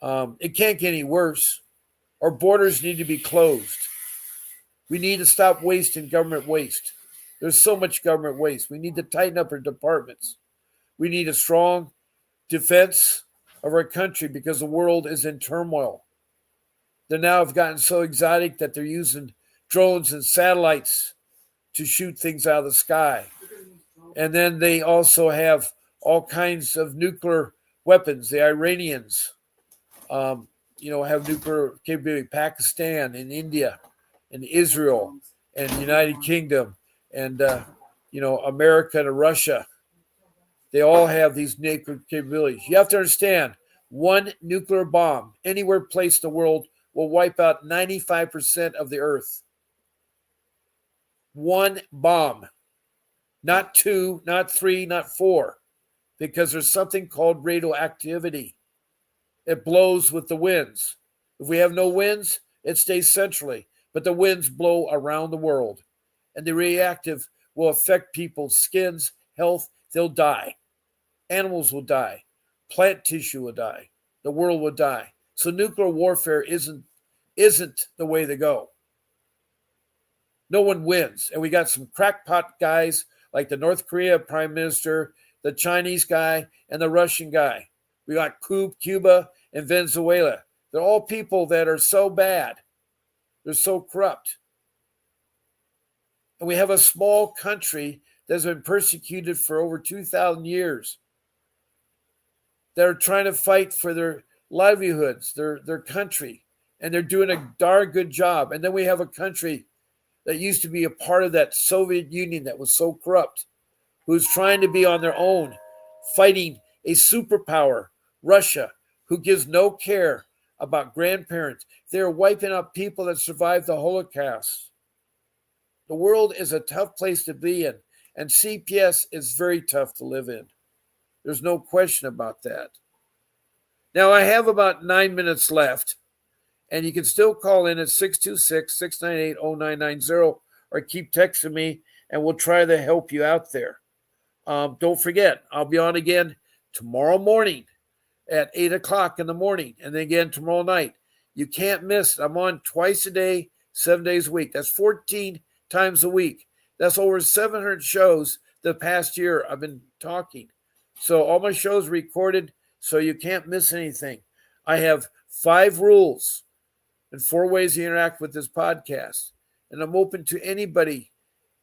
B: It can't get any worse. Our borders need to be closed. We need to stop wasting government waste. There's so much government waste. We need to tighten up our departments. We need a strong defense of our country because the world is in turmoil. They now have gotten so exotic that they're using drones and satellites to shoot things out of the sky. And then they also have all kinds of nuclear weapons, the Iranians. have nuclear capability. Pakistan and India and Israel and the United Kingdom and, America and Russia. They all have these nuclear capabilities. You have to understand, one nuclear bomb anywhere placed in the world will wipe out 95% of the earth. One bomb, not two, not three, not four, because there's something called radioactivity. It blows with the winds. If we have no winds, it stays centrally, but the winds blow around the world, and the radioactive will affect people's skins, health. They'll die. Animals will die. Plant tissue will die. The world will die. So nuclear warfare isn't the way to go. No one wins. And we got some crackpot guys like the North Korea prime minister, the Chinese guy, and the Russian guy. We got Cuba and Venezuela. They're all people that are so bad. They're so corrupt. And we have a small country that's been persecuted for over 2,000 years. That are trying to fight for their livelihoods, their country, and they're doing a darn good job. And then we have a country that used to be a part of that Soviet Union that was so corrupt, who's trying to be on their own, fighting a superpower, Russia, who gives no care about grandparents. They're wiping out people that survived the Holocaust. The world is a tough place to be in, and CPS is very tough to live in. There's no question about that. Now, I have about 9 minutes left, and you can still call in at 626-698-0990 or keep texting me, and we'll try to help you out there. Don't forget, I'll be on again tomorrow morning at 8 o'clock in the morning, and then again tomorrow night. You can't miss it. I'm on twice a day, 7 days a week. That's 14 times a week. That's over 700 shows the past year I've been talking. So all my shows are recorded, so you can't miss anything. I have 5 rules and 4 ways to interact with this podcast. And I'm open to anybody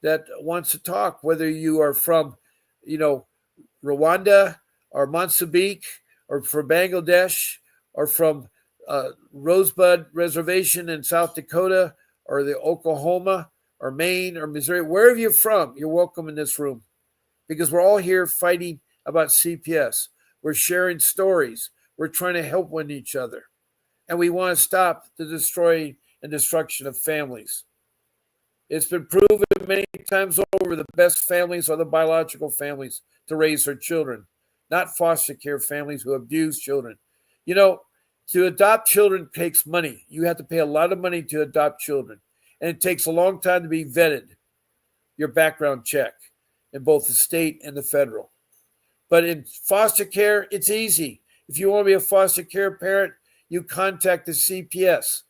B: that wants to talk, whether you are from, Rwanda or Mozambique or from Bangladesh or from Rosebud Reservation in South Dakota or the Oklahoma or Maine or Missouri. Wherever you're from, you're welcome in this room because we're all here fighting about CPS. We're sharing stories. We're trying to help one each other. And we want to stop the destroying and destruction of families. It's been proven many times over the best families are the biological families to raise their children, not foster care families who abuse children. To adopt children takes money. You have to pay a lot of money to adopt children. And it takes a long time to be vetted, your background check, in both the state and the federal. But in foster care, it's easy. If you want to be a foster care parent, you contact the CPS.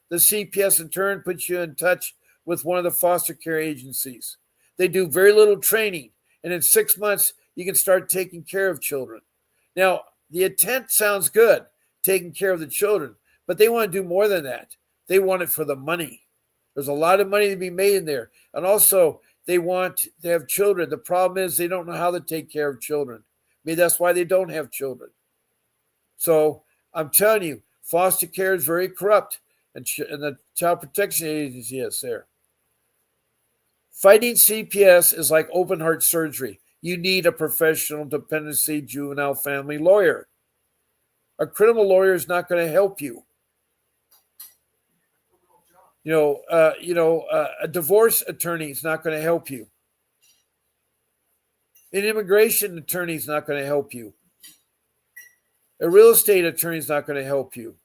B: The CPS in turn puts you in touch with one of the foster care agencies. They do very little training, and in 6 months, you can start taking care of children. Now, the intent sounds good, taking care of the children, but they want to do more than that. They want it for the money. There's a lot of money to be made in there. And also, they want to have children. The problem is they don't know how to take care of children. Maybe that's why they don't have children. So I'm telling you, foster care is very corrupt, and the Child Protection Agency is there. Fighting CPS is like open heart surgery. You need a professional dependency juvenile family lawyer. A criminal lawyer is not going to help you. A divorce attorney is not going to help you. An immigration attorney is not going to help you. A real estate attorney is not going to help you.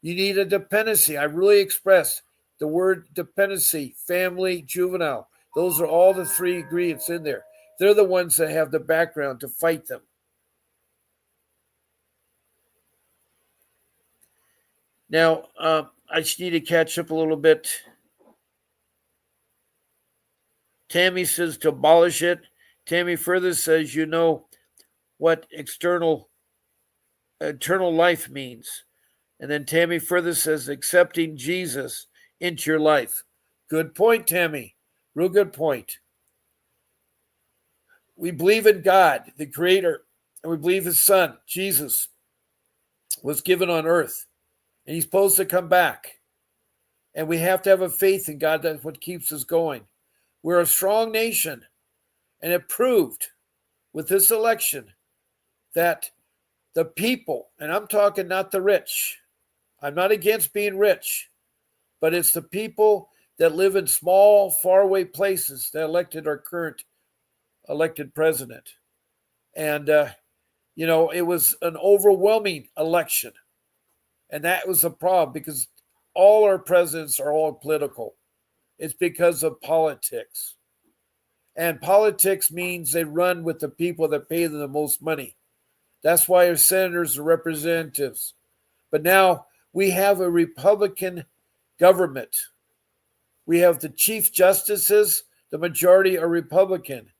B: You need a dependency. I really express the word dependency, family, juvenile. Those are all the 3 ingredients in there. They're the ones that have the background to fight them. Now, I just need to catch up a little bit. Tammy says to abolish it. Tammy further says, you know what eternal life means. And then Tammy further says, accepting Jesus into your life. Good point, Tammy. Real good point. We believe in God, the Creator, and we believe His Son, Jesus, was given on earth and he's supposed to come back. And we have to have a faith in God. That's what keeps us going. We're a strong nation, and it proved with this election that the people, and I'm talking not the rich, I'm not against being rich, but it's the people that live in small, faraway places that elected our current elected president. And, it was an overwhelming election. And that was a problem because all our presidents are all political. It's because of politics. And politics means they run with the people that pay them the most money. That's why our senators are representatives. But now we have a Republican government. We have the chief justices, the majority are Republican.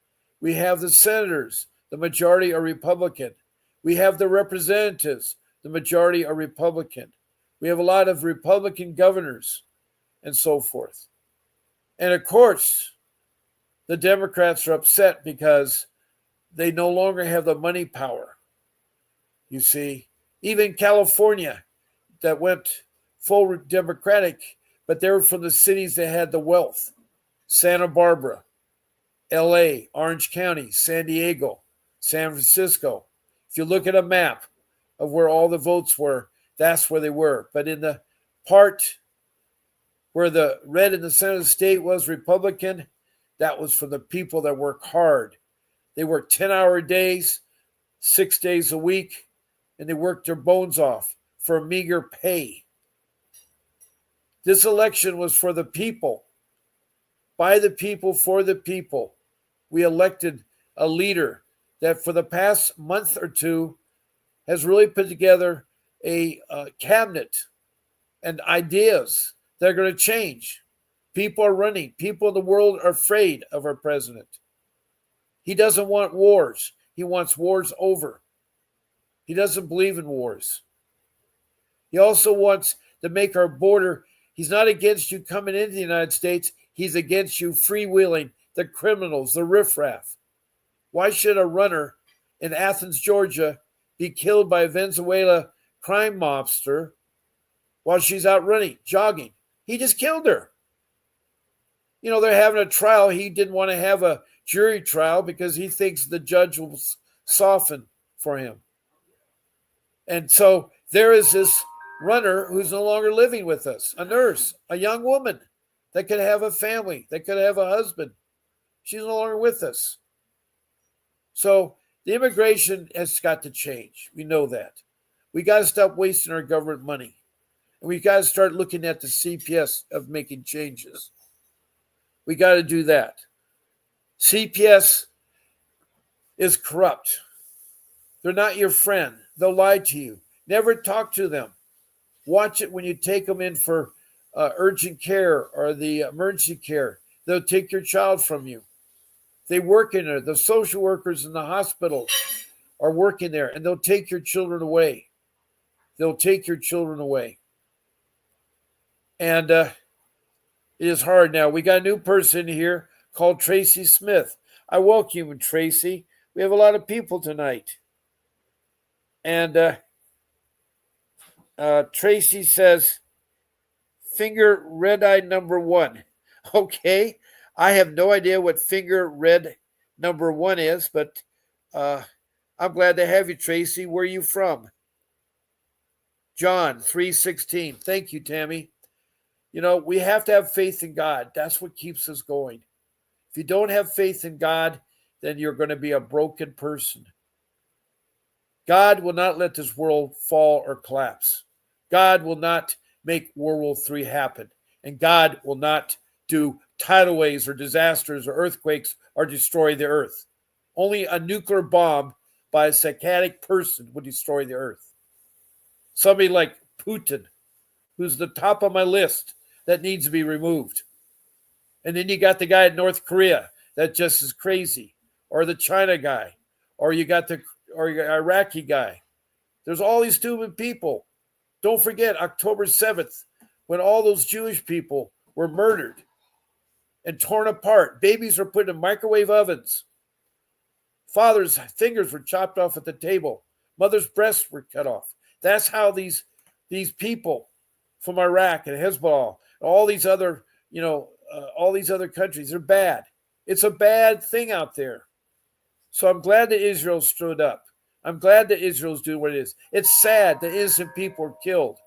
B: We have the senators, the majority are Republican. We have the representatives, the majority are Republican. We have a lot of Republican governors and so forth. And of course, the Democrats are upset because they no longer have the money power. You see, even California that went full Democratic, but they were from the cities that had the wealth. Santa Barbara, LA, Orange County, San Diego, San Francisco. If you look at a map of where all the votes were, that's where they were. But in the part where the red in the center of the state was Republican, that was for the people that work hard. They work 10-hour days, 6 days a week, and they work their bones off for a meager pay. This election was for the people, by the people, for the people. We elected a leader that for the past month or two has really put together a cabinet and ideas that are going to change. People are running. People in the world are afraid of our president. He doesn't want wars. He wants wars over. He doesn't believe in wars. He also wants to make our border. He's not against you coming into the United States. He's against you freewheeling, the criminals, the riffraff. Why should a runner in Athens, Georgia, be killed by a Venezuela crime mobster while she's out running, jogging? He just killed her. They're having a trial. He didn't want to have a jury trial because he thinks the judge will soften for him. And so there is this runner who's no longer living with us, a nurse, a young woman that could have a family, that could have a husband. She's no longer with us. So the immigration has got to change. We know that. We got to stop wasting our government money. And we've got to start looking at the CPS of making changes. We got to do that. CPS is corrupt. They're not your friend. They'll lie to you. Never talk to them. Watch it when you take them in for urgent care or the emergency care. They'll take your child from you. They work in there. The social workers in the hospital are working there, and they'll take your children away. They'll take your children away. And it is hard now. We got a new person here called Tracy Smith. I welcome you, Tracy. We have a lot of people tonight. And Tracy says, finger red eye number 1. Okay. I have no idea what finger red number 1 is, but I'm glad to have you, Tracy. Where are you from? John 3:16. Thank you, Tammy. We have to have faith in God. That's what keeps us going. If you don't have faith in God, then you're going to be a broken person. God will not let this world fall or collapse. God will not make World War III happen. And God will not do tidal waves or disasters or earthquakes or destroy the earth. Only a nuclear bomb by a psychotic person would destroy the earth. Somebody like Putin, who's the top of my list, that needs to be removed. And then you got the guy in North Korea that just is crazy, or the China guy, or you got the Iraqi guy. There's all these stupid people. Don't forget October 7th, when all those Jewish people were murdered and torn apart. Babies were put in microwave ovens. Fathers' fingers were chopped off at the table. Mothers' breasts were cut off. That's how these people from Iraq and Hezbollah, all these other, all these other countries. They're bad. It's a bad thing out there. So I'm glad that Israel stood up. I'm glad that Israel's doing what it is. It's sad that innocent people are killed,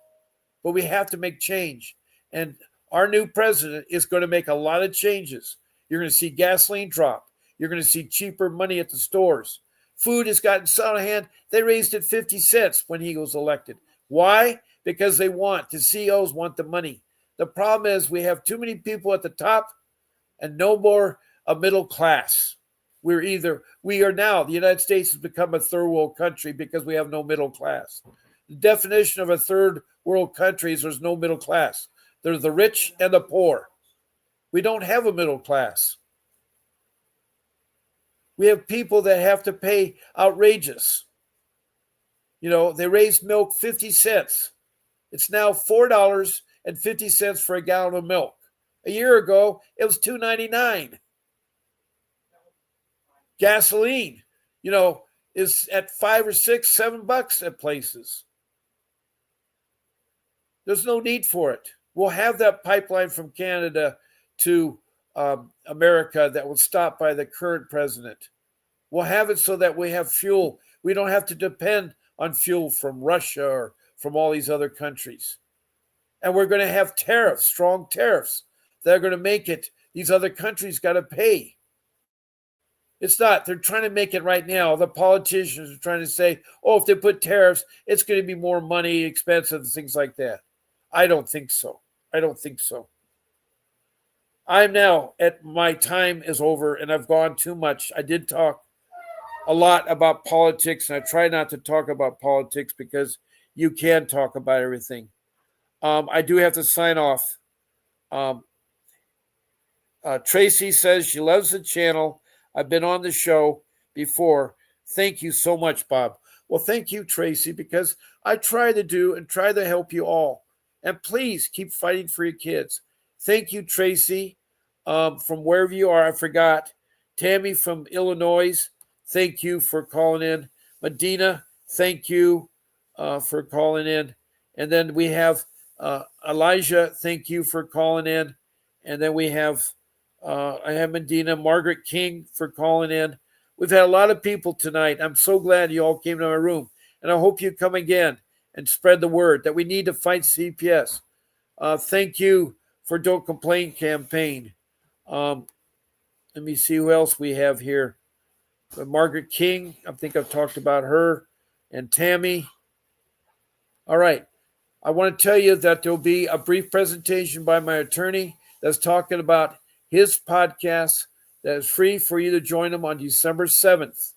B: but we have to make change. And our new president is going to make a lot of changes. You're going to see gasoline drop. You're going to see cheaper money at the stores. Food has gotten so out of hand. They raised it 50 cents when he was elected. Why? Because the CEOs want the money. The problem is we have too many people at the top and no more a middle class. We are now, the United States has become a third world country because we have no middle class. The definition of a third world country is there's no middle class. There's the rich and the poor. We don't have a middle class. We have people that have to pay outrageous. They raised milk 50 cents. It's now $4.50 for a gallon of milk. A year ago, it was $2.99. Gasoline, is at $5 or $6, $7 at places. There's no need for it. We'll have that pipeline from Canada to America that was stopped by the current president. We'll have it so that we have fuel. We don't have to depend on fuel from Russia or from all these other countries. And we're going to have tariffs, strong tariffs, that are going to make it, these other countries got to pay. It's not. They're trying to make it right now. The politicians are trying to say, if they put tariffs, it's going to be more money, expensive, things like that. I don't think so. I'm now my time is over and I've gone too much. I did talk a lot about politics and I try not to talk about politics because you can talk about everything. I do have to sign off. Tracy says she loves the channel. I've been on the show before. Thank you so much, Bob. Well, thank you, Tracy, because I try to help you all. And please keep fighting for your kids. Thank you, Tracy, from wherever you are. I forgot. Tammy from Illinois, thank you for calling in. Medina, thank you for calling in. And then we have Elijah, thank you for calling in. And then we have I have Medina, Margaret King for calling in. We've had a lot of people tonight. I'm so glad you all came to my room. And I hope you come again and spread the word that we need to fight CPS. Thank you for Don't Complain campaign. Let me see who else we have here. Margaret King, I think I've talked about her, and Tammy. All right. I want to tell you that there'll be a brief presentation by my attorney that's talking about his podcast that is free for you to join him on December 7th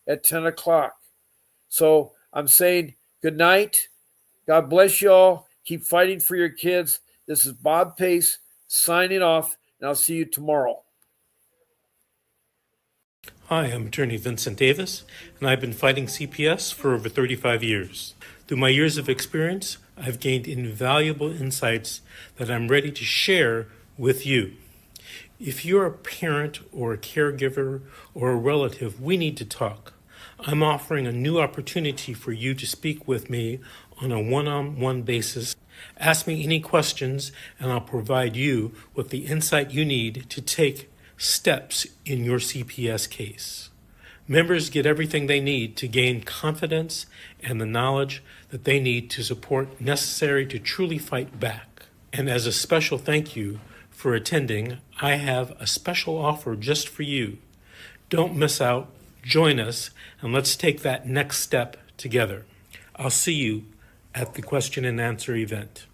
B: at 10 o'clock. So I'm saying good night. God bless you all. Keep fighting for your kids. This is Bob Pace signing off, and I'll see you tomorrow.
A: Hi, I'm attorney Vincent Davis, and I've been fighting CPS for over 35 years. Through my years of experience, I've gained invaluable insights that I'm ready to share with you. If you're a parent or a caregiver or a relative, we need to talk. I'm offering a new opportunity for you to speak with me on a one-on-one basis. Ask me any questions, and I'll provide you with the insight you need to take steps in your CPS case. Members get everything they need to gain confidence and the knowledge that they need to support necessary to truly fight back. And as a special thank you for attending, I have a special offer just for you. Don't miss out. Join us, and let's take that next step together. I'll see you at the question and answer event.